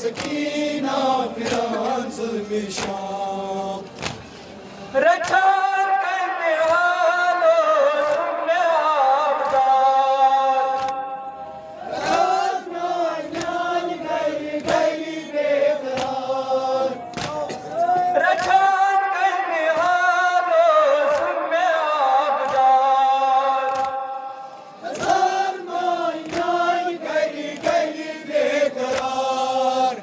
सकीना फिरान जुल्म शाम रक्षा करने वालों सुनने आबदार न्यान गई गई बेकरार रक्षा करने वालों सुनने आबदार न्यान गई गई बेकरार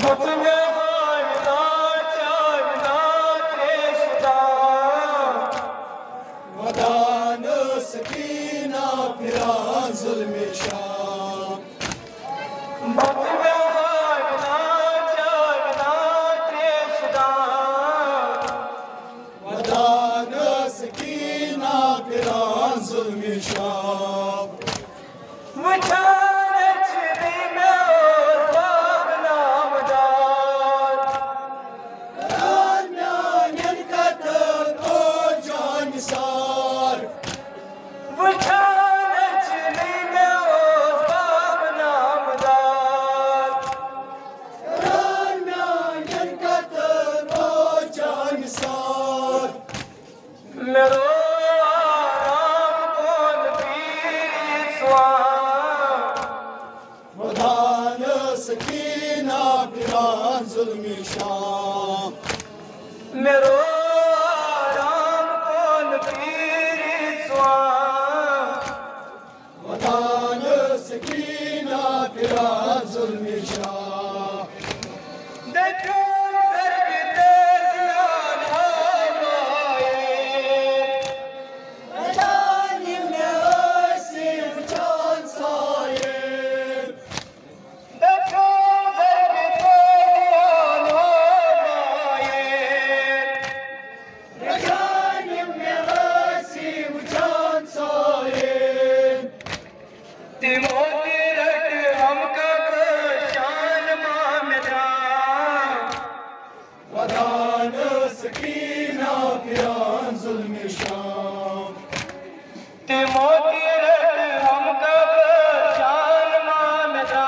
बुत में हारना चाहना त्रेशदार वदान सकीना फिरान जुल्म शाम बुत में हारना चाहना त्रेशदार वदान सकीना फिरान जुल्म शाम सकीना फिरान जुल्म शाम मेरो आराम कौन पीरी स्वां वदान सकीना फिरान जुल्म शाम देखो सरगते ज़ियान हवाए जानिम में आसिफ चांद साये देखो सरगते ज़ियान हवाए जानिम में आसिफ चांद साये तिमोती रट हमका शान मामला वदान सकीना फिरान जुल्म शाम तिमोती रट हमका शान मामला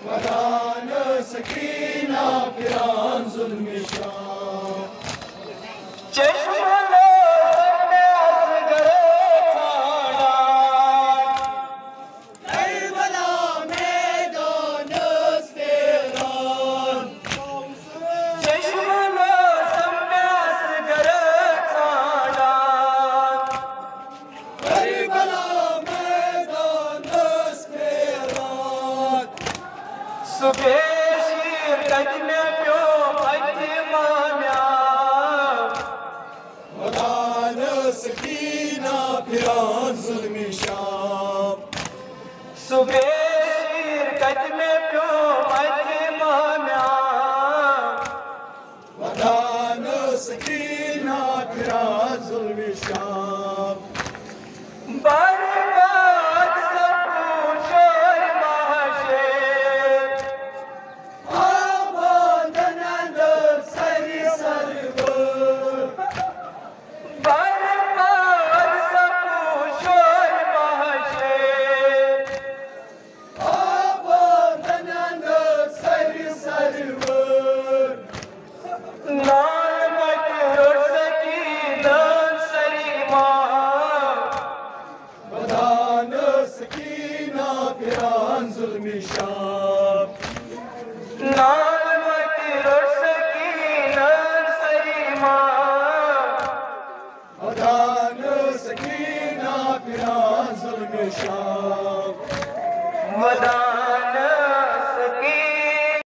वदान सकीना फिरान जुल्म शाम चश्मा लो सबने असगरे छाड़ा करबला मैदान सेरान चश्मा लो सबने असगरे छाड़ा करबला मैदान सेरान सुबह शीर कदमे प्यो अजमाम्या वदान सकीना फिरान जुल्म शाम सुबह शीर कदमे प्यो अजमाम्या वदान सकीना फिरान जुल्म शाम बर्बाद सब शोर महाशेर आबादनंद सरी सरवर बर्बाद सब शोर महाशेर आबादनंद सरी सरवर नाल मत रुसकी दान सरी माँ वदान सकीना फिरान जुल्म शाम नाल मत रुसकी दान सरी माँ वदान सकीना फिरान जुल्म शाम वदा